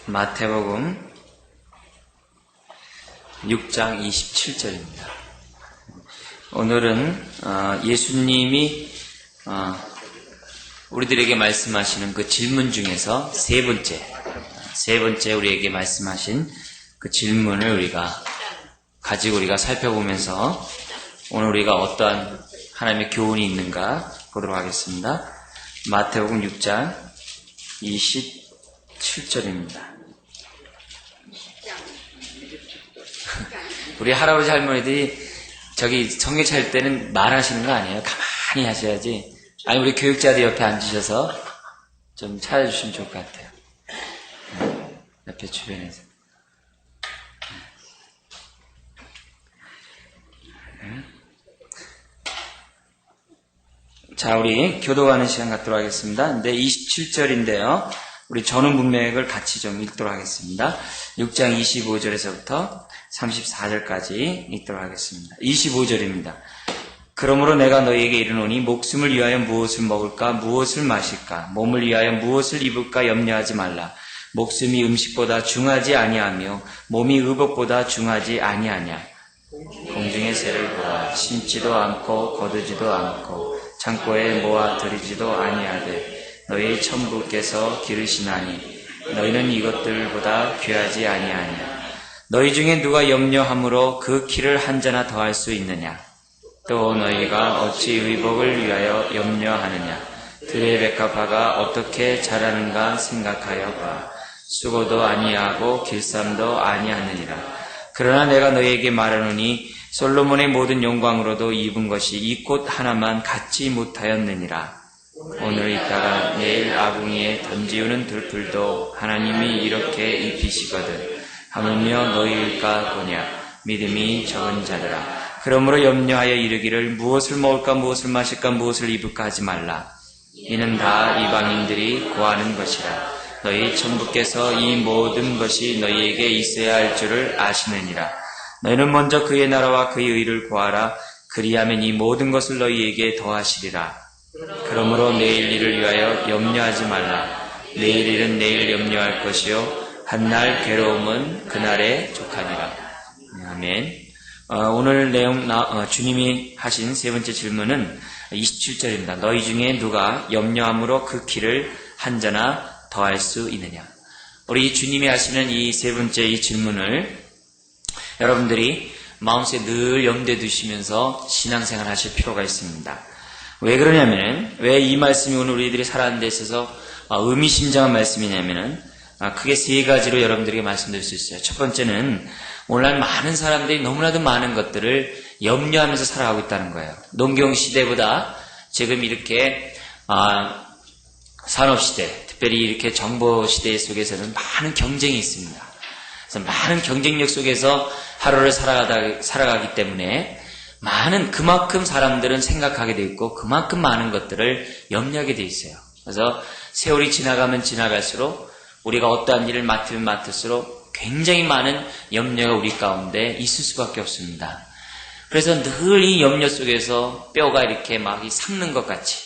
마태복음 6장 27절입니다. 오늘은 예수님이 우리들에게 말씀하시는 그 질문 중에서 세 번째 우리에게 말씀하신 그 질문을 우리가 살펴보면서 오늘 우리가 어떠한 하나님의 교훈이 있는가 보도록 하겠습니다. 마태복음 6장 27절입니다. 우리 할아버지 할머니들이 저기 성경 찾을 때는 말하시는 거 아니에요? 가만히 하셔야지. 아니 우리 교육자들 옆에 앉으셔서 좀 찾아주시면 좋을 것 같아요. 옆에 주변에서. 자, 우리 교도하는 시간 갖도록 하겠습니다. 근데 27절인데요. 우리 전원 문맥을 같이 좀 읽도록 하겠습니다. 6장 25절에서부터 34절까지 읽도록 하겠습니다. 25절입니다. 그러므로 내가 너희에게 이르노니 목숨을 위하여 무엇을 먹을까 무엇을 마실까 몸을 위하여 무엇을 입을까 염려하지 말라. 목숨이 음식보다 중하지 아니하며 몸이 의복보다 중하지 아니하냐. 공중의 새를 보아 심지도 않고 거두지도 않고 창고에 모아 들이지도 아니하되 너희 천부께서 기르시나니 너희는 이것들보다 귀하지 아니하냐. 너희 중에 누가 염려함으로 그 키를 한 자나 더할 수 있느냐. 또 너희가 어찌 의복을 위하여 염려하느냐. 들의 백합화가 어떻게 자라는가 생각하여 봐. 수고도 아니하고 길쌈도 아니하느니라. 그러나 내가 너희에게 말하노니 솔로몬의 모든 영광으로도 입은 것이 이 꽃 하나만 갖지 못하였느니라. 오늘 있다가 내일 아궁이에 던지우는 들풀도 하나님이 이렇게 입히시거든. 하물며 너희일까 보냐. 믿음이 적은 자들아. 그러므로 염려하여 이르기를 무엇을 먹을까 무엇을 마실까 무엇을 입을까 하지 말라. 이는 다 이방인들이 구하는 것이라. 너희 천부께서 이 모든 것이 너희에게 있어야 할 줄을 아시느니라. 너희는 먼저 그의 나라와 그의 의를 구하라. 그리하면 이 모든 것을 너희에게 더하시리라. 그러므로 내일 일을 위하여 염려하지 말라. 내일 일은 내일 염려할 것이요 한날 괴로움은 그날에 족하니라. 아멘. 오늘 내용 주님이 하신 세 번째 질문은 27절입니다. 너희 중에 누가 염려함으로 그 키를 한 자나 더할 수 있느냐. 우리 주님이 하시는 이 세 번째 이 질문을 여러분들이 마음속에 늘 염두에 두시면서 신앙생활 하실 필요가 있습니다. 왜 그러냐면은, 왜 이 말씀이 오늘 우리들이 살아가는 데 있어서 의미심장한 말씀이냐면은, 크게 세 가지로 여러분들에게 말씀드릴 수 있어요. 첫 번째는, 오늘날 많은 사람들이 너무나도 많은 것들을 염려하면서 살아가고 있다는 거예요. 농경시대보다 지금 이렇게, 산업시대, 특별히 이렇게 정보시대 속에서는 많은 경쟁이 있습니다. 그래서 많은 경쟁력 속에서 하루를 살아가기 때문에, 그만큼 사람들은 생각하게 돼 있고 그만큼 많은 것들을 염려하게 돼 있어요. 그래서 세월이 지나가면 지나갈수록 우리가 어떠한 일을 맡으면 맡을수록 굉장히 많은 염려가 우리 가운데 있을 수밖에 없습니다. 그래서 늘 이 염려 속에서 뼈가 이렇게 막 삭는 것 같이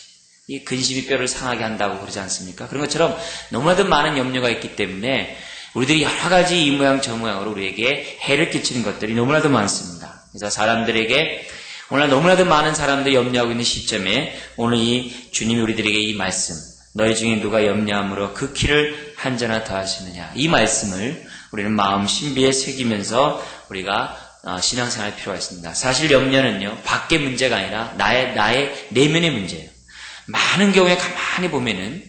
이 근심이 뼈를 상하게 한다고 그러지 않습니까? 그런 것처럼 너무나도 많은 염려가 있기 때문에 우리들이 여러 가지 이 모양 저 모양으로 우리에게 해를 끼치는 것들이 너무나도 많습니다. 그래서 사람들에게 오늘 너무나도 많은 사람들이 염려하고 있는 시점에 오늘 이 주님이 우리들에게 이 말씀, 너희 중에 누가 염려함으로 그 키를 한 자나 더하시느냐, 이 말씀을 우리는 마음 신비에 새기면서 우리가 신앙생활할 필요가 있습니다. 사실 염려는요 밖의 문제가 아니라 나의 내면의 문제예요. 많은 경우에 가만히 보면은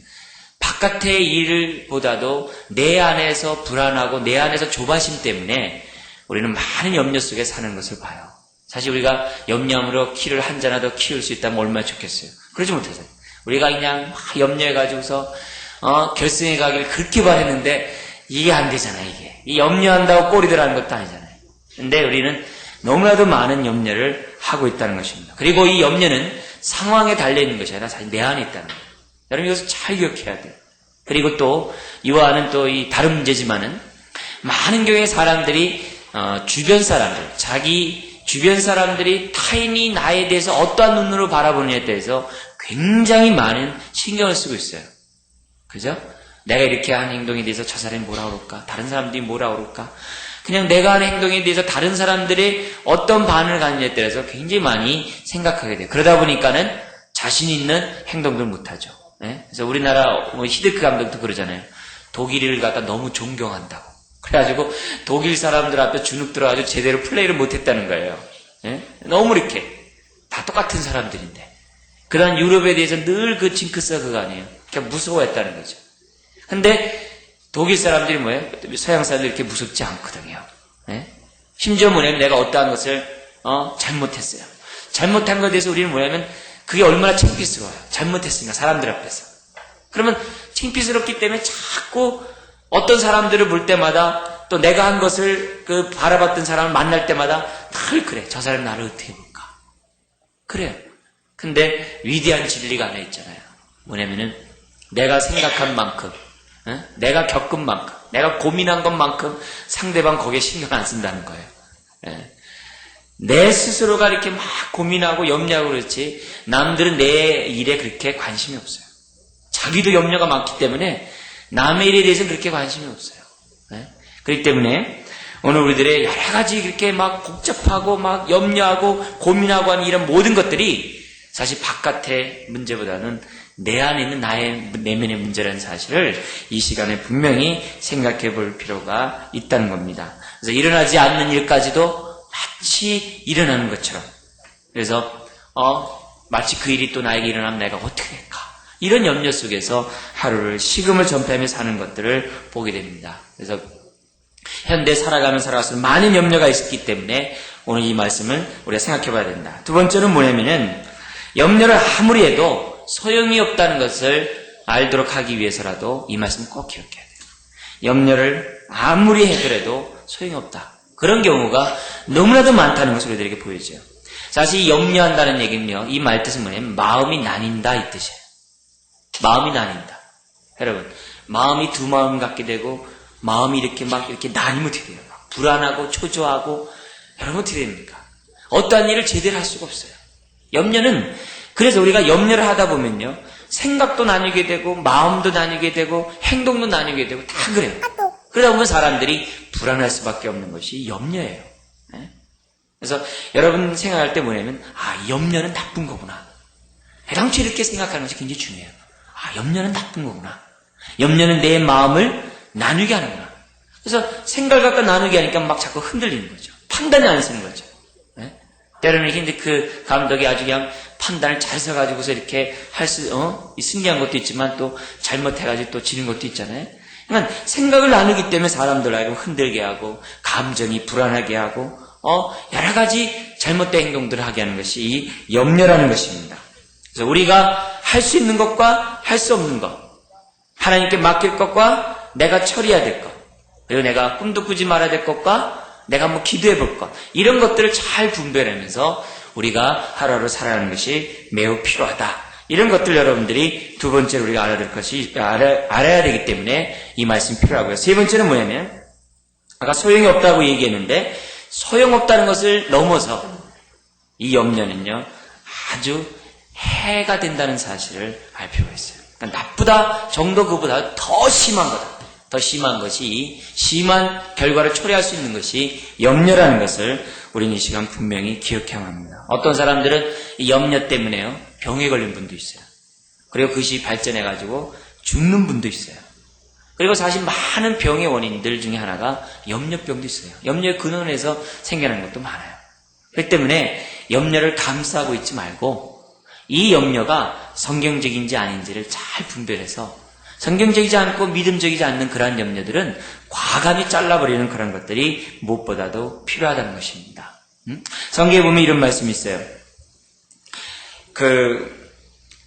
바깥의 일보다도 내 안에서 불안하고 내 안에서 조바심 때문에 우리는 많은 염려 속에 사는 것을 봐요. 사실 우리가 염려함으로 키를 한 자나 더 키울 수 있다면 얼마나 좋겠어요. 그러지 못해서요. 우리가 그냥 막 염려해가지고서 결승에 가기를 그렇게 바랬는데 이게 안 되잖아. 이게 이 염려한다고 꼴이 들어가는 것도 아니잖아요. 근데 우리는 너무나도 많은 염려를 하고 있다는 것입니다. 그리고 이 염려는 상황에 달려있는 것이 아니라 사실 내 안에 있다는 거예요. 여러분 이것을 잘 기억해야 돼요. 그리고 또 이와는 또 이 다른 문제지만은 많은 경우에 사람들이 자기 주변 사람들이 타인이 나에 대해서 어떠한 눈으로 바라보느냐에 대해서 굉장히 많은 신경을 쓰고 있어요. 그죠? 내가 이렇게 하는 행동에 대해서 저 사람이 뭐라 그럴까? 다른 사람들이 뭐라 그럴까? 그냥 내가 하는 행동에 대해서 다른 사람들이 어떤 반응을 갖느냐에 따라서 굉장히 많이 생각하게 돼요. 그러다 보니까는 자신 있는 행동들 못하죠. 네? 그래서 우리나라 히드크 감독도 그러잖아요. 독일을 갖다 너무 존경한다고. 그래가지고 독일 사람들 앞에 주눅 들어가지고 제대로 플레이를 못했다는 거예요. 네? 너무 이렇게 다 똑같은 사람들인데. 그런 유럽에 대해서 늘 그 징크스가 그거 아니에요. 그냥 무서워했다는 거죠. 근데 독일 사람들이 뭐예요? 서양 사람들이 이렇게 무섭지 않거든요. 네? 심지어 뭐냐면 내가 어떠한 것을 잘못했어요. 잘못한 것에 대해서 우리는 뭐냐면 그게 얼마나 창피스러워요. 잘못했으니까 사람들 앞에서. 그러면 창피스럽기 때문에 자꾸 어떤 사람들을 볼 때마다 또 내가 한 것을 그 바라봤던 사람을 만날 때마다 늘 그래. 저 사람이 나를 어떻게 볼까? 그래요. 근데 위대한 진리가 하나 있잖아요. 뭐냐면은 내가 생각한 만큼, 내가 겪은 만큼, 내가 고민한 것만큼 상대방 거기에 신경 안 쓴다는 거예요. 내 스스로가 이렇게 막 고민하고 염려하고 그렇지 남들은 내 일에 그렇게 관심이 없어요. 자기도 염려가 많기 때문에 남의 일에 대해서는 그렇게 관심이 없어요. 그렇기 때문에 오늘 우리들의 여러 가지 그렇게 막 복잡하고 막 염려하고 고민하고 하는 이런 모든 것들이 사실 바깥의 문제보다는 내 안에 있는 나의 내면의 문제라는 사실을 이 시간에 분명히 생각해 볼 필요가 있다는 겁니다. 그래서 일어나지 않는 일까지도 마치 일어나는 것처럼. 그래서 마치 그 일이 또 나에게 일어나면 내가 어떻게 할까? 이런 염려 속에서 하루를 식음을 전폐하며 사는 것들을 보게 됩니다. 그래서 현대 살아갈수록 많은 염려가 있기 때문에 오늘 이 말씀을 우리가 생각해 봐야 된다. 두 번째는 뭐냐면은 염려를 아무리 해도 소용이 없다는 것을 알도록 하기 위해서라도 이 말씀을 꼭 기억해야 돼요. 염려를 아무리 해더라도 소용이 없다. 그런 경우가 너무나도 많다는 것을 우리들에게 보여줘요. 사실 이 염려한다는 얘기는요, 이 말 뜻은 뭐냐면 마음이 나뉜다 이 뜻이에요. 마음이 나뉜다. 여러분, 마음이 두 마음 갖게 되고 마음이 이렇게 나뉘면 어떻게 돼요? 막 불안하고 초조하고 여러분 어떻게 됩니까? 어떠한 일을 제대로 할 수가 없어요. 염려는 그래서 우리가 염려를 하다 보면요, 생각도 나뉘게 되고 마음도 나뉘게 되고 행동도 나뉘게 되고 다 그래요. 그러다 보면 사람들이 불안할 수밖에 없는 것이 염려예요. 그래서 여러분 생각할 때 뭐냐면 염려는 나쁜 거구나. 애당초 이렇게 생각하는 것이 굉장히 중요해요. 염려는 나쁜 거구나. 염려는 내 마음을 나누게 하는구나. 그래서 생각을 갖고 나누게 하니까 막 자꾸 흔들리는 거죠. 판단이 안 쓰는 거죠. 때로는 근데 그 감독이 아주 그냥 판단을 잘 써가지고서 이렇게 승리한 것도 있지만 또 잘못해가지고 또 지는 것도 있잖아요. 그러니까 생각을 나누기 때문에 사람들 알고 흔들게 하고 감정이 불안하게 하고 여러 가지 잘못된 행동들을 하게 하는 것이 이 염려라는 것입니다. 그래서 우리가 할 수 있는 것과 할 수 없는 것, 하나님께 맡길 것과 내가 처리해야 될 것, 그리고 내가 꿈도 꾸지 말아야 될 것과 내가 한번 기도해 볼 것, 이런 것들을 잘 분별하면서 우리가 하루하루 살아가는 것이 매우 필요하다. 이런 것들 여러분들이 두 번째로 우리가 알아야 되기 때문에 이 말씀이 필요하고요. 세 번째는 뭐냐면 아까 소용이 없다고 얘기했는데 소용없다는 것을 넘어서 이 염려는요 아주 해가 된다는 사실을 알 필요가 있어요. 그러니까 나쁘다 정도 그보다 더 심한 거다. 더 심한 것이 심한 결과를 초래할 수 있는 것이 염려라는 것을 우리는 이 시간 분명히 기억해야 합니다. 어떤 사람들은 이 염려 때문에요 병에 걸린 분도 있어요. 그리고 그것이 발전해가지고 죽는 분도 있어요. 그리고 사실 많은 병의 원인들 중에 하나가 염려병도 있어요. 염려의 근원에서 생겨나는 것도 많아요. 그렇기 때문에 염려를 감싸고 있지 말고 이 염려가 성경적인지 아닌지를 잘 분별해서 성경적이지 않고 믿음적이지 않는 그러한 염려들은 과감히 잘라버리는 그런 것들이 무엇보다도 필요하다는 것입니다. 성경에 보면 이런 말씀이 있어요.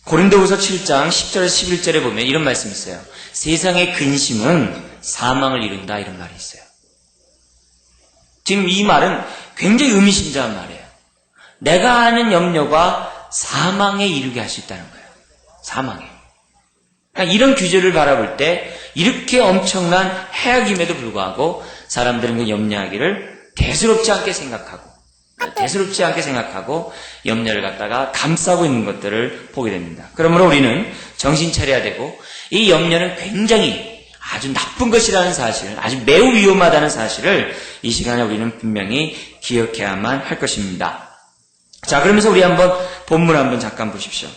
고린도후서 7장 10절에서 11절에 보면 이런 말씀이 있어요. 세상의 근심은 사망을 이룬다 이런 말이 있어요. 지금 이 말은 굉장히 의미심장한 말이에요. 내가 아는 염려가 사망에 이르게 할 수 있다는 거예요. 사망에. 그러니까 이런 규제를 바라볼 때 이렇게 엄청난 해악임에도 불구하고 사람들은 그 염려하기를 대수롭지 않게 생각하고 염려를 갖다가 감싸고 있는 것들을 보게 됩니다. 그러므로 우리는 정신 차려야 되고 이 염려는 굉장히 아주 나쁜 것이라는 사실, 아주 매우 위험하다는 사실을 이 시간에 우리는 분명히 기억해야만 할 것입니다. 자, 그러면서 우리 한번 본문 한번 잠깐 보십시오.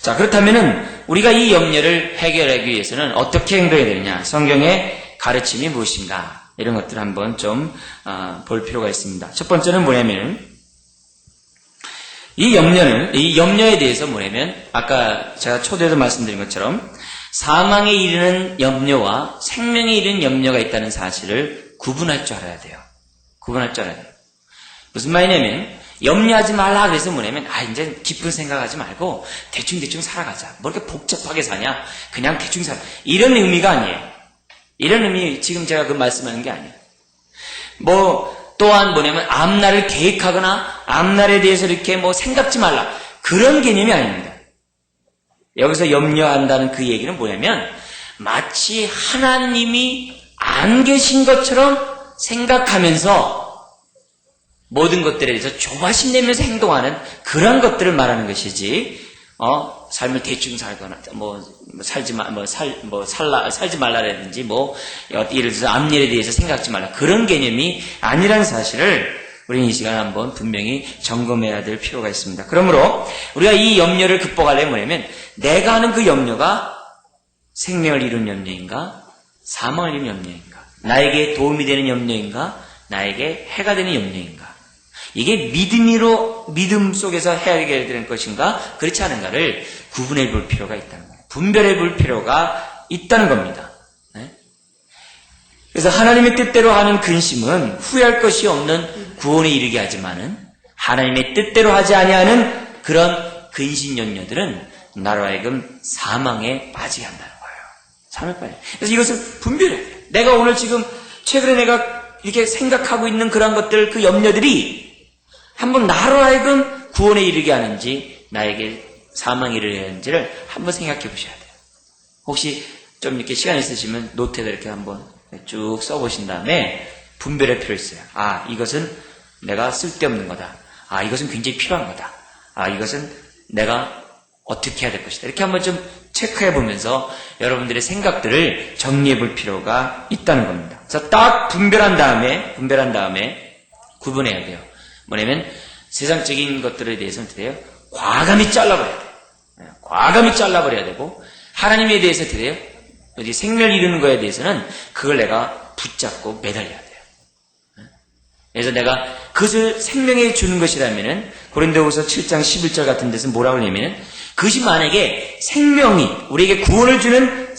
자, 그렇다면은 우리가 이 염려를 해결하기 위해서는 어떻게 행동해야 되느냐? 성경의 가르침이 무엇인가? 이런 것들을 한번 좀 볼 필요가 있습니다. 첫 번째는 뭐냐면 이 염려에 대해서 뭐냐면 아까 제가 초대에도 말씀드린 것처럼 사망에 이르는 염려와 생명에 이르는 염려가 있다는 사실을 구분할 줄 알아야 돼요. 구분할 줄 알아야 돼요. 무슨 말이냐면 염려하지 말라 그래서 뭐냐면 이제 깊은 생각하지 말고 대충 살아가자. 뭐 이렇게 복잡하게 사냐? 그냥 대충 살아. 이런 의미가 아니에요. 이런 의미 지금 제가 그 말씀하는 게 아니에요. 또한 뭐냐면 앞날을 계획하거나 앞날에 대해서 이렇게 생각지 말라. 그런 개념이 아닙니다. 여기서 염려한다는 그 얘기는 뭐냐면 마치 하나님이 안 계신 것처럼 생각하면서 모든 것들에 대해서 조바심 내면서 행동하는 그런 것들을 말하는 것이지, 삶을 대충 살거나, 살지 말라라든지, 예를 들어서 앞일에 대해서 생각하지 말라. 그런 개념이 아니라는 사실을 우리는 이 시간에 한번 분명히 점검해야 될 필요가 있습니다. 그러므로 우리가 이 염려를 극복하려면 뭐냐면, 내가 하는 그 염려가 생명을 이루는 염려인가? 사망을 이루는 염려인가? 나에게 도움이 되는 염려인가? 나에게 해가 되는 염려인가? 이게 믿음 속에서 해결되는 것인가? 그렇지 않은가를 구분해 볼 필요가 있다는 거예요. 분별해 볼 필요가 있다는 겁니다. 네? 그래서 하나님의 뜻대로 하는 근심은 후회할 것이 없는 구원에 이르게 하지만은 하나님의 뜻대로 하지 아니하는 그런 근심 염려들은 나로 하여금 사망에 빠지게 한다는 거예요. 사망에 빠져. 그래서 이것을 분별해야 돼요. 내가 오늘 지금 최근에 내가 이렇게 생각하고 있는 그런 것들, 그 염려들이 한번 나로 하여금 구원에 이르게 하는지 나에게 사망에 이르게 하는지를 한번 생각해 보셔야 돼요. 혹시 좀 이렇게 시간 있으시면 노트에다 이렇게 한번 쭉 써보신 다음에 분별할 필요 있어요. 이것은 내가 쓸데없는 거다. 이것은 굉장히 필요한 거다. 이것은 내가 어떻게 해야 될 것이다. 이렇게 한번 좀 체크해 보면서 여러분들의 생각들을 정리해 볼 필요가 있다는 겁니다. 그래서 딱 분별한 다음에 구분해야 돼요. 뭐냐면 세상적인 것들에 대해서는 어떻게 돼요? 과감히 잘라버려야 돼요. 과감히 잘라버려야 되고 하나님에 대해서 어떻게 돼요? 어디 생명을 이루는 거에 대해서는 그걸 내가 붙잡고 매달려야 돼요. 그래서 내가 그것을 생명에 주는 것이라면은 고린도후서 7장 11절 같은 데서 뭐라고 하냐면은 그것이 만약에 생명이 우리에게 구원을 주는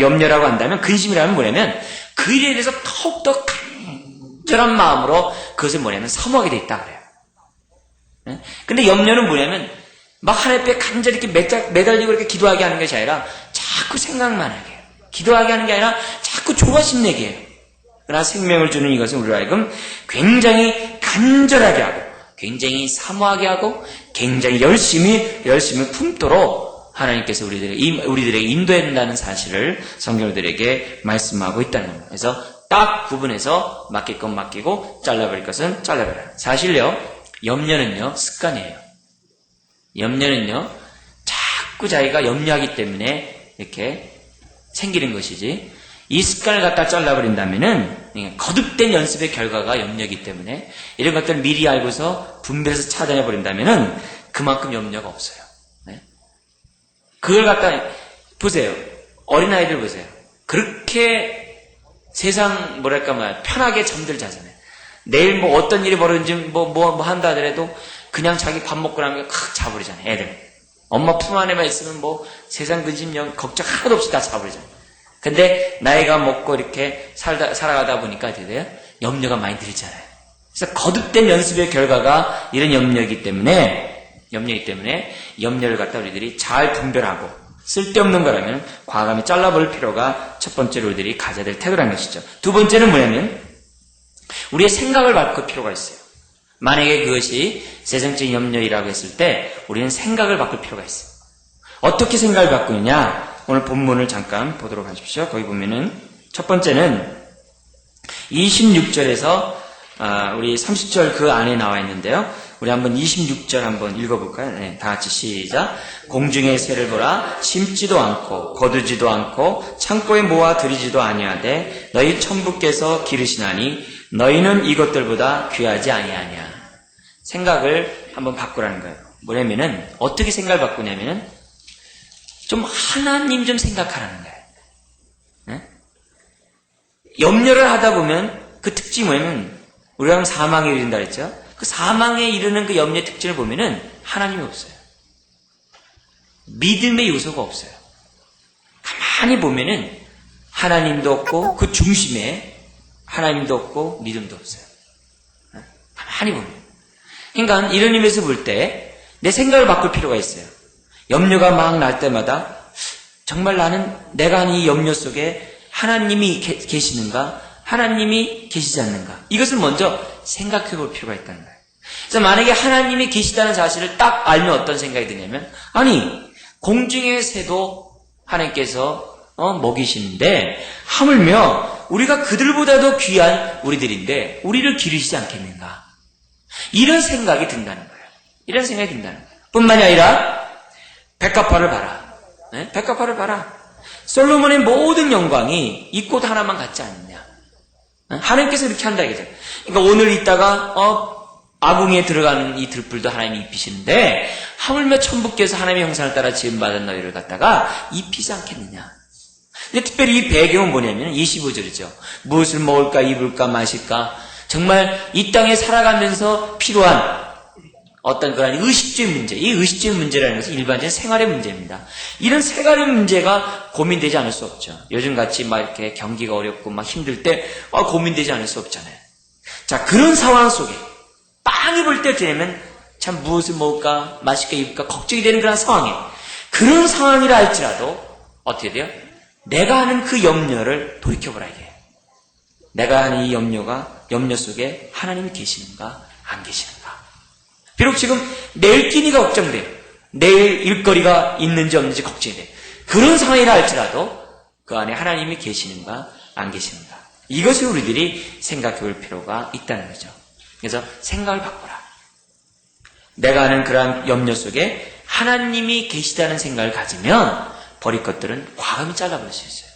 염려라고 한다면 근심이라면 뭐냐면 그 일에 대해서 더욱더 간절한 마음으로 그것을 사모하게 돼 있다 그래요. 근데 염려는 뭐냐면 막 하나님 앞에 간절히 이렇게 매달리고 이렇게 기도하게 하는 것이 아니라 자꾸 생각만 하게 해요. 기도하게 하는 게 아니라 자꾸 조바심 내게 해요. 그러나 생명을 주는 이것은 우리로 하여금 굉장히 간절하게 하고 굉장히 사모하게 하고 굉장히 열심히 품도록 하나님께서 우리들에게 인도해야 된다는 사실을 성경들에게 말씀하고 있다는 겁니다. 그래서 딱 구분해서 맡길 건 맡기고 잘라버릴 것은 잘라버려요. 사실요, 염려는요, 습관이에요. 염려는요, 자꾸 자기가 염려하기 때문에 이렇게 생기는 것이지, 이 습관을 갖다 잘라버린다면은, 거듭된 연습의 결과가 염려이기 때문에, 이런 것들을 미리 알고서 분별해서 차단해버린다면은, 그만큼 염려가 없어요. 네? 그걸 갖다, 보세요. 어린아이들 보세요. 그렇게 세상, 편하게 잠들자잖아요. 내일 어떤 일이 벌어진지 한다 하더라도, 그냥 자기 밥 먹고 나면 칵 자버리잖아요, 애들. 엄마 품 안에만 있으면 세상 근심 걱정 하나도 없이 다 자버리잖아요. 근데 나이가 먹고 이렇게 살아가다 보니까 어떻게 돼요? 염려가 많이 들잖아요. 그래서 거듭된 연습의 결과가 이런 염려이기 때문에 염려를 갖다 우리들이 잘 분별하고 쓸데없는 거라면 과감히 잘라버릴 필요가 첫 번째로 우리들이 가져야 될 태도라는 것이죠. 두 번째는 뭐냐면 우리의 생각을 바꿀 필요가 있어요. 만약에 그것이 세상적인 염려이라고 했을 때 우리는 생각을 바꿀 필요가 있어요. 어떻게 생각을 바꾸느냐? 오늘 본문을 잠깐 보도록 하십시오. 거기 보면은 첫 번째는 26절에서 우리 30절 그 안에 나와 있는데요. 우리 한번 26절 한번 읽어볼까요? 네, 다 같이 시작. 공중의 새를 보라. 심지도 않고 거두지도 않고 창고에 모아 들이지도 아니하되 너희 천부께서 기르시나니 너희는 이것들보다 귀하지 아니하냐. 생각을 한번 바꾸라는 거예요. 뭐냐면은 어떻게 생각을 바꾸냐면은 좀 하나님 좀 생각하라는 거예요. 네? 염려를 하다 보면 그 특징이 뭐냐면 우리가 사망에 이른다 그랬죠? 그 사망에 이르는 그 염려의 특징을 보면은 하나님이 없어요. 믿음의 요소가 없어요. 가만히 보면은 하나님도 없고 그 중심에 하나님도 없고 믿음도 없어요. 가만히 보면. 그러니까 이런 의미에서 볼 때 내 생각을 바꿀 필요가 있어요. 염려가 막 날 때마다 정말 나는 내가 하는 이 염려 속에 하나님이 계시는가? 하나님이 계시지 않는가? 이것을 먼저 생각해 볼 필요가 있다는 거예요. 그래서 만약에 하나님이 계시다는 사실을 딱 알면 어떤 생각이 드냐면, 아니 공중의 새도 하나님께서 먹이시는데 하물며 우리가 그들보다도 귀한 우리들인데 우리를 기르시지 않겠는가? 이런 생각이 든다는 거예요. 이런 생각이 든다는 거예요. 뿐만이 아니라 백합화를 봐라. 네? 백합화를 봐라. 솔로몬의 모든 영광이 이 꽃 하나만 같지 않느냐. 하나님께서 이렇게 한다 이거죠. 그러니까 오늘 있다가 아궁이에 들어가는 이 들불도 하나님이 입히시는데 하물며 천부께서 하나님의 형상을 따라 지음받은 너희를 갖다가 입히지 않겠느냐. 근데 특별히 이 배경은 뭐냐면 25절이죠. 무엇을 먹을까 입을까 마실까 정말 이 땅에 살아가면서 필요한 어떤 그런 의식주의 문제, 이 의식주의 문제라는 것은 일반적인 생활의 문제입니다. 이런 생활의 문제가 고민되지 않을 수 없죠. 요즘같이 막 이렇게 경기가 어렵고 막 힘들 때 고민되지 않을 수 없잖아요. 자, 그런 상황 속에 빵 입을 때 되면 참 무엇을 먹을까 마실까 입을까 걱정이 되는 그런 상황에 그런 상황이라 할지라도 어떻게 돼요? 내가 하는 그 염려를 돌이켜보라 이게. 내가 하는 이 염려 속에 하나님이 계시는가 안 계시는가. 비록 지금 내일 끼니가 걱정돼요. 내일 일거리가 있는지 없는지 걱정이 돼요. 그런 상황이라 할지라도 그 안에 하나님이 계시는가 안 계시는가. 이것을 우리들이 생각해 볼 필요가 있다는 거죠. 그래서 생각을 바꿔라. 내가 하는 그러한 염려 속에 하나님이 계시다는 생각을 가지면 버릴 것들은 과감히 잘라버릴 수 있어요.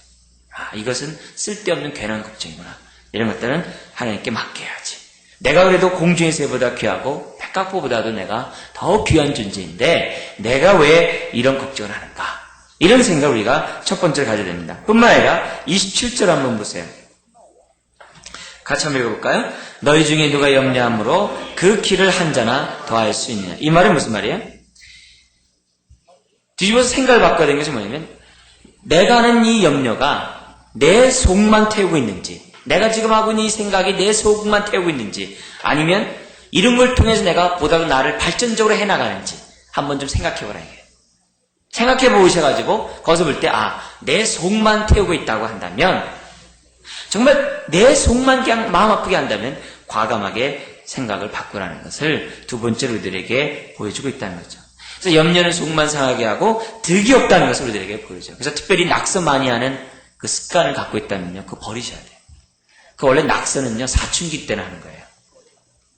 이것은 쓸데없는 괜한 걱정이구나. 이런 것들은 하나님께 맡겨야지. 내가 그래도 공중의 새보다 귀하고 백합화보다도 내가 더 귀한 존재인데 내가 왜 이런 걱정을 하는가? 이런 생각을 우리가 첫 번째로 가져야 됩니다. 뿐만 아니라 27절 한번 보세요. 같이 한번 읽어볼까요? 너희 중에 누가 염려함으로 그 키를 한 자나 더할 수 있느냐. 이 말은 무슨 말이에요? 뒤집어서 생각을 바꿔야 되는 것이 뭐냐면 내가 하는 이 염려가 내 속만 태우고 있는지 내가 지금 하고 있는 이 생각이 내 속만 태우고 있는지 아니면 이런 걸 통해서 내가 보다도 나를 발전적으로 해나가는지 한번 좀 생각해보라 이게. 생각해보셔가지고 거기서 볼 때 내 속만 태우고 있다고 한다면 정말 내 속만 그냥 마음 아프게 한다면 과감하게 생각을 바꾸라는 것을 두 번째로 우리들에게 보여주고 있다는 거죠. 그래서 염려는 속만 상하게 하고 득이 없다는 것을 우리들에게 보여줘요. 그래서 특별히 낙서 많이 하는 그 습관을 갖고 있다면요, 그거 버리셔야 돼요. 원래 낙서는요, 사춘기 때나 하는 거예요.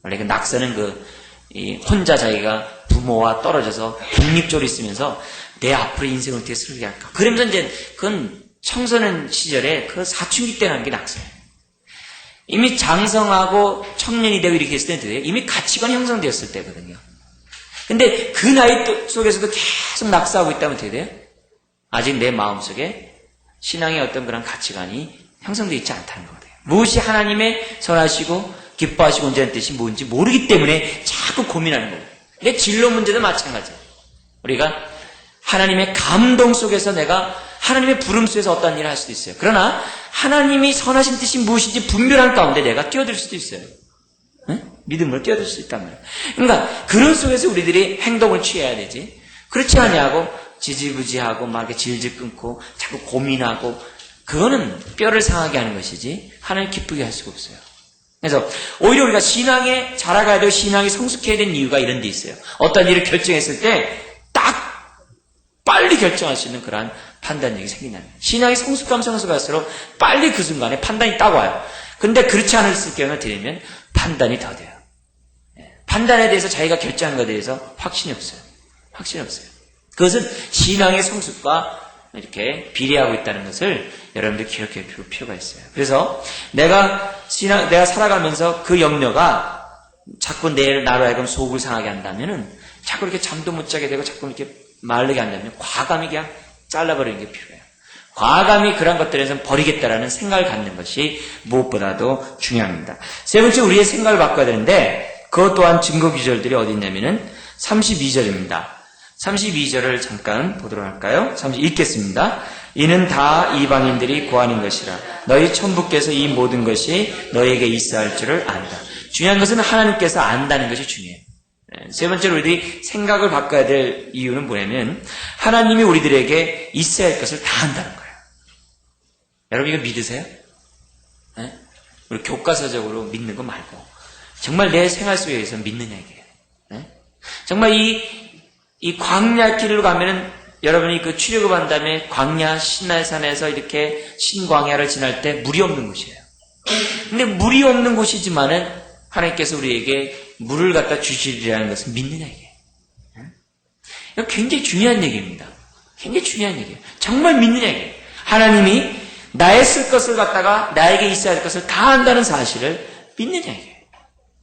원래 그 낙서는 혼자 자기가 부모와 떨어져서 독립적으로 있으면서 내 앞으로 인생을 어떻게 살게 할까. 그러면서 이제 그건 청소년 시절에 그 사춘기 때나 하는 게 낙서예요. 이미 장성하고 청년이 되고 이렇게 했을 때는 이미 가치관이 형성되었을 때거든요. 근데 그 나이 속에서도 계속 낙서하고 있다면 어떻게 돼요? 아직 내 마음속에 신앙의 어떤 그런 가치관이 형성되어 있지 않다는 거거든요. 무엇이 하나님의 선하시고 기뻐하시고 온전한 뜻이 뭔지 모르기 때문에 자꾸 고민하는 거예요. 내 진로 문제도 마찬가지예요. 우리가 하나님의 감동 속에서 내가 하나님의 부름 속에서 어떤 일을 할 수도 있어요. 그러나 하나님이 선하신 뜻이 무엇인지 분별한 가운데 내가 뛰어들 수도 있어요. 네? 믿음으로 뛰어들 수 있단 말이에요. 그러니까 그런 속에서 우리들이 행동을 취해야 되지. 그렇지 않냐고 지지부지하고 막 이렇게 질질 끊고 자꾸 고민하고 그거는 뼈를 상하게 하는 것이지 하나님 기쁘게 할 수가 없어요. 그래서 오히려 우리가 신앙에 자라가야 되고 신앙이 성숙해야 되는 이유가 이런 데 있어요. 어떤 일을 결정했을 때 딱 빨리 결정할 수 있는 그러한 판단력이 생긴다는 거예요. 신앙이 성숙하면 성숙할수록 빨리 그 순간에 판단이 딱 와요. 근데 그렇지 않았을 경우는 되면 판단이 더 돼요. 판단에 대해서 자기가 결정한 것에 대해서 확신이 없어요. 확신이 없어요. 그것은 신앙의 성숙과 이렇게 비례하고 있다는 것을 여러분들 기억해 볼 필요가 있어요. 그래서 내가 살아가면서 그 염려가 자꾸 나로 하여금 속을 상하게 한다면은 자꾸 이렇게 잠도 못 자게 되고 자꾸 이렇게 마르게 한다면 과감히 그냥 잘라버리는 게 필요해요. 과감히 그런 것들에서 버리겠다라는 생각을 갖는 것이 무엇보다도 중요합니다. 세 번째, 우리의 생각을 바꿔야 되는데 그것 또한 증거 구절들이 어디 있냐면은 32절입니다. 32절을 잠깐 보도록 할까요? 읽겠습니다. 이는 다 이방인들이 구하는 것이라. 너희 천부께서 이 모든 것이 너희에게 있어야 할 줄을 안다. 중요한 것은 하나님께서 안다는 것이 중요해요. 세 번째로 우리들이 생각을 바꿔야 될 이유는 뭐냐면 하나님이 우리들에게 있어야 할 것을 다 안다는 거예요. 여러분 이거 믿으세요? 네? 우리 교과서적으로 믿는 거 말고 정말 내 생활 속에서 믿느냐 이게. 네? 정말 이 광야 길로 가면은 여러분이 그 출애굽한 다음에 광야 신날산에서 이렇게 신광야를 지날 때 물이 없는 곳이에요. 근데 물이 없는 곳이지만은 하나님께서 우리에게 물을 갖다 주시리라는 것을 믿느냐 이게. 이거 굉장히 중요한 얘기입니다. 굉장히 중요한 얘기예요. 정말 믿느냐 이게. 하나님이 나의 쓸 것을 갖다가 나에게 있어야 할 것을 다 한다는 사실을 믿느냐 이게.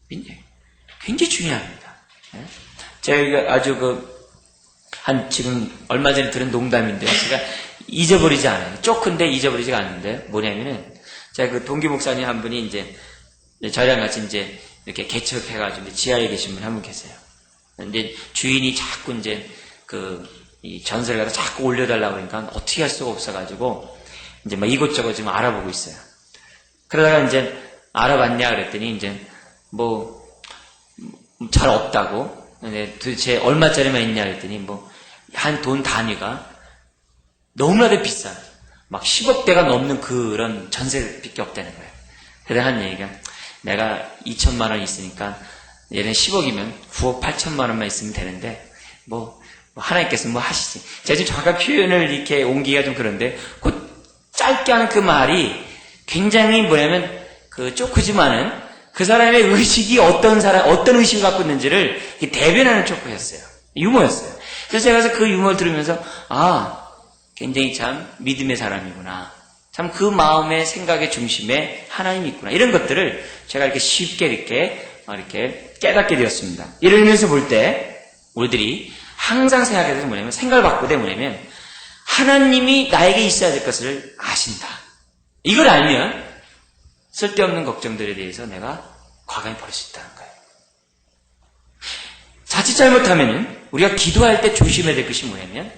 믿느냐. 굉장히 중요합니다. 제가 아주 지금 얼마 전에 들은 농담인데 제가 잊어버리지 않아요. 쪼큰데 잊어버리지가 않는데 뭐냐면은 제가 그 동기 목사님 한 분이 이제 저희랑 같이 이제 이렇게 개척해가지고 지하에 계신 분 한 분 계세요. 근데 주인이 자꾸 이제 이 전세를 갖다 자꾸 올려달라고 그러니까 어떻게 할 수가 없어가지고 이제 막 이것저것 지금 알아보고 있어요. 그러다가 이제 알아봤냐 그랬더니 이제 잘 없다고. 근데 도대체 얼마짜리만 있냐 그랬더니 한 돈 단위가 너무나도 비싼 막 10억대가 넘는 그런 전세밖에 없다는 거예요. 그래서 한 얘기가 내가 2천만 원 있으니까 얘는 10억이면 9억 8천만 원만 있으면 되는데 하나님께서 하시지. 제가 지금 정확한 표현을 이렇게 옮기기가 좀 그런데 그 짧게 하는 그 말이 굉장히 뭐냐면 쪼크지만은 그 사람의 의식이 어떤 의식을 갖고 있는지를 대변하는 쪼크였어요. 유머였어요. 그래서 제가 그 유머를 들으면서 굉장히 참 믿음의 사람이구나. 참 그 마음의 생각의 중심에 하나님이 있구나. 이런 것들을 제가 이렇게 쉽게 이렇게 깨닫게 되었습니다. 이런 의미에서 볼 때 우리들이 항상 생각해야 되는 뭐냐면 생각을 바꾸되 뭐냐면 하나님이 나에게 있어야 될 것을 아신다. 이걸 알면 쓸데없는 걱정들에 대해서 내가 과감히 버릴 수 있다는 거예요. 자칫 잘못하면 우리가 기도할 때 조심해야 될 것이 뭐냐면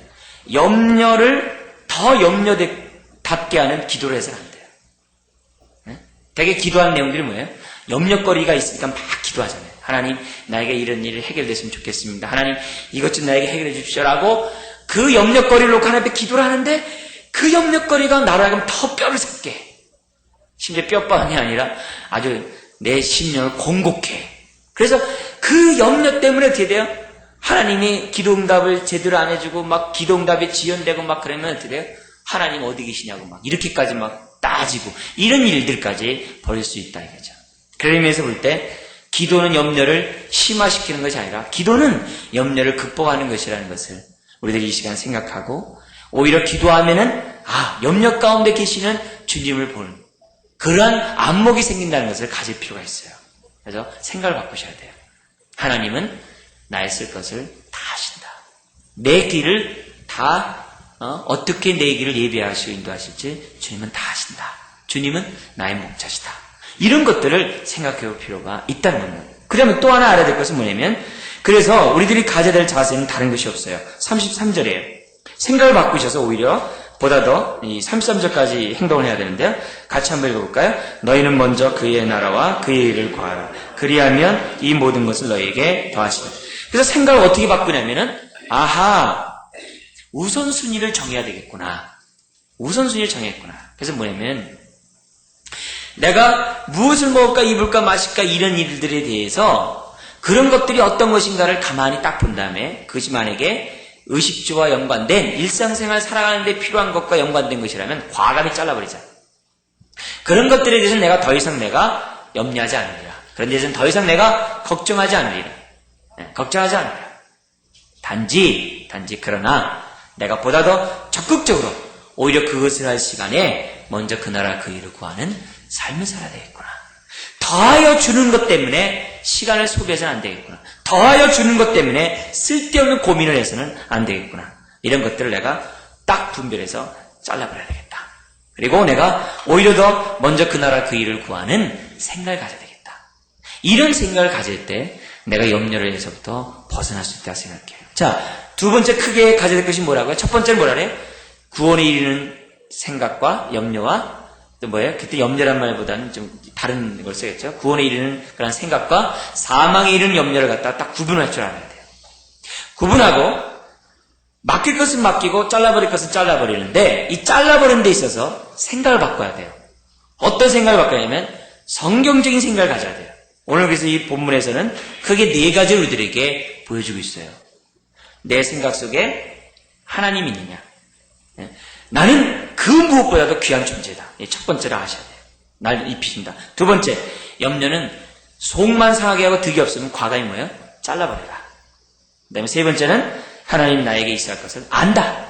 염려를 더 염려답게 하는 기도를 해서는 안 돼요. 네? 되게 기도하는 내용들이 뭐예요? 염려거리가 있으니까 막 기도하잖아요. 하나님 나에게 이런 일이 해결됐으면 좋겠습니다. 하나님 이것 좀 나에게 해결해 주십시오라고 그 염려거리를 놓고 하나님 앞에 기도를 하는데 그 염려거리가 나로 하여금 더 뼈를 삭게, 심지어 뼈뿐이 아니라 아주 내 심령을 공곡해. 그래서 그 염려 때문에 어떻게 돼요? 하나님이 기도응답을 제대로 안 해주고 막 기도응답이 지연되고 막 그러면 어떻게 돼요? 하나님 어디 계시냐고 막 이렇게까지 막 따지고 이런 일들까지 벌일 수 있다 이거죠. 그런 의미에서 볼 때 기도는 염려를 심화시키는 것이 아니라 기도는 염려를 극복하는 것이라는 것을 우리들이 이 시간 생각하고 오히려 기도하면은 염려 가운데 계시는 주님을 보는 그러한 안목이 생긴다는 것을 가질 필요가 있어요. 그래서 생각을 바꾸셔야 돼요. 하나님은 나의 쓸 것을 다 아신다. 내 길을 다 어떻게 내 길을 예비하시고 인도하실지 주님은 다 아신다. 주님은 나의 목자시다. 이런 것들을 생각해 볼 필요가 있다는 겁니다. 그러면 또 하나 알아야 될 것은 뭐냐면 그래서 우리들이 가져야 될 자세는 다른 것이 없어요. 33절이에요. 생각을 바꾸셔서 오히려 보다 더 이 33절까지 행동을 해야 되는데요. 같이 한번 읽어볼까요? 너희는 먼저 그의 나라와 그의 일을 구하라. 그리하면 이 모든 것을 너희에게 더하시라. 그래서 생각을 어떻게 바꾸냐면은 우선순위를 정해야 되겠구나. 우선순위를 정했구나. 그래서 뭐냐면 내가 무엇을 먹을까 입을까 마실까 이런 일들에 대해서 그런 것들이 어떤 것인가를 가만히 딱 본 다음에 그것이 만약에 의식주와 연관된 일상생활 살아가는 데 필요한 것과 연관된 것이라면 과감히 잘라버리자. 그런 것들에 대해서는 내가 더 이상 염려하지 않으리라. 그런 데서는 더 이상 내가 걱정하지 않으리라. 걱정하지 않아요. 단지 그러나 내가 보다 더 적극적으로 오히려 그것을 할 시간에 먼저 그 나라 그 일을 구하는 삶을 살아야 되겠구나. 더하여 주는 것 때문에 시간을 소비해서는 안 되겠구나. 더하여 주는 것 때문에 쓸데없는 고민을 해서는 안 되겠구나. 이런 것들을 내가 딱 분별해서 잘라버려야 되겠다. 그리고 내가 오히려 더 먼저 그 나라 그 일을 구하는 생각을 가져야 되겠다. 이런 생각을 가질 때 내가 염려에서부터 벗어날 수 있다고 생각해요. 자, 두 번째 크게 가져야 될 것이 뭐라고요? 첫 번째는 뭐라 그래요? 구원에 이르는 생각과 염려와 또 뭐예요? 그때 염려란 말보다는 좀 다른 걸 쓰겠죠. 구원에 이르는 그런 생각과 사망에 이르는 염려를 갖다가 딱 구분할 줄 알아야 돼요. 구분하고 맡길 것은 맡기고 잘라버릴 것은 잘라버리는데 이 잘라버리는 데 있어서 생각을 바꿔야 돼요. 어떤 생각을 바꿔야냐면 성경적인 생각을 가져야 돼요. 오늘 그래서 이 본문에서는 크게 네 가지를 우리들에게 보여주고 있어요. 내 생각 속에 하나님이 있느냐. 나는 그 무엇보다도 귀한 존재다. 첫 번째로 아셔야 돼요. 날 입히신다. 두 번째, 염려는 속만 상하게 하고 득이 없으면 과감히 뭐예요? 잘라버려라. 그 다음에 세 번째는 하나님 나에게 있어야 할 것을 안다.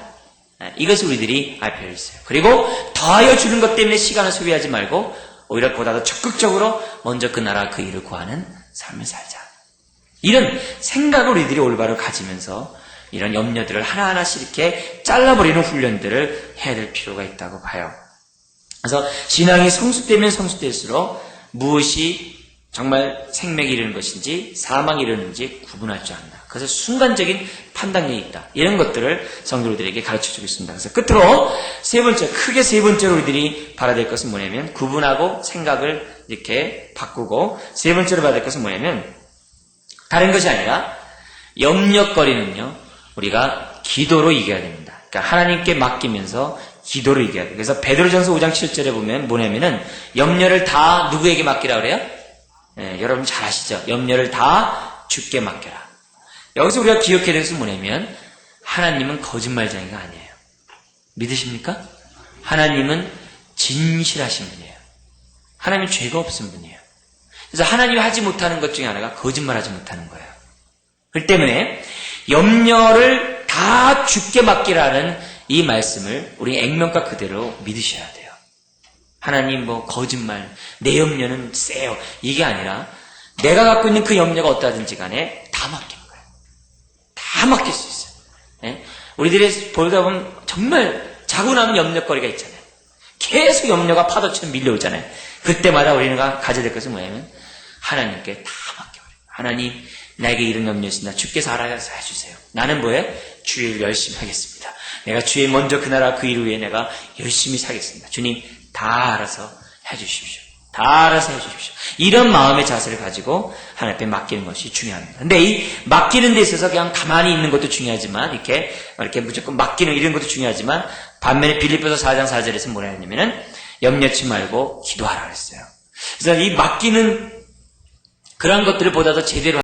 이것을 우리들이 알 필요가 있어요. 그리고 더하여 주는 것 때문에 시간을 소비하지 말고 오히려 보다 더 적극적으로 먼저 그 나라 그 일을 구하는 삶을 살자. 이런 생각을 우리들이 올바로 가지면서 이런 염려들을 하나하나씩 이렇게 잘라버리는 훈련들을 해야 될 필요가 있다고 봐요. 그래서 신앙이 성숙되면 성숙될수록 무엇이 정말 생명이 이르는 것인지 사망이 이르는지 구분할 줄 안다. 그래서 순간적인 판단력이 있다. 이런 것들을 성도들에게 가르쳐주고 있습니다. 그래서 끝으로 크게 세 번째로 우리들이 봐야 될 것은 뭐냐면 구분하고 생각을 이렇게 바꾸고 세 번째로 봐야 될 것은 뭐냐면 다른 것이 아니라 염려거리는요. 우리가 기도로 이겨야 됩니다. 그러니까 하나님께 맡기면서 기도로 이겨야 돼요. 그래서 베드로전서 5장 7절에 보면 뭐냐면은 염려를 다 누구에게 맡기라 그래요? 여러분 잘 아시죠? 염려를 다 주께 맡겨라. 여기서 우리가 기억해야 될 것은 뭐냐면 하나님은 거짓말쟁이가 아니에요. 믿으십니까? 하나님은 진실하신 분이에요. 하나님은 죄가 없은 분이에요. 그래서 하나님이 하지 못하는 것 중에 하나가 거짓말하지 못하는 거예요. 그렇기 때문에 염려를 다 주께 맡기라는 이 말씀을 우리 액면가 그대로 믿으셔야 돼요. 하나님 거짓말, 내 염려는 세요. 이게 아니라 내가 갖고 있는 그 염려가 어떠하든지 간에 다 맡기는 거예요. 다 맡길 수 있어요. 우리들이 보다 보면 정말 자고 나면 염려거리가 있잖아요. 계속 염려가 파도처럼 밀려오잖아요. 그때마다 우리가 가져야 될 것은 뭐냐면 하나님께 다 맡겨버려요. 하나님 나에게 이런 염려 있습니다. 주께서 알아서 해주세요. 나는 뭐예요? 주의 일 열심히 하겠습니다. 내가 주의 먼저 그 나라 그 일 위해 내가 열심히 살겠습니다. 주님 다 알아서 해주십시오. 다 알아서 해주십시오. 이런 마음의 자세를 가지고 하나님 앞에 맡기는 것이 중요합니다. 근데 이 맡기는 데 있어서 그냥 가만히 있는 것도 중요하지만 이렇게 무조건 맡기는 이런 것도 중요하지만 반면에 빌립보서 4장 4절에서 뭐라 했냐면은 염려치 말고 기도하라 그랬어요. 그래서 이 맡기는 그런 것들을 보다 더 제대로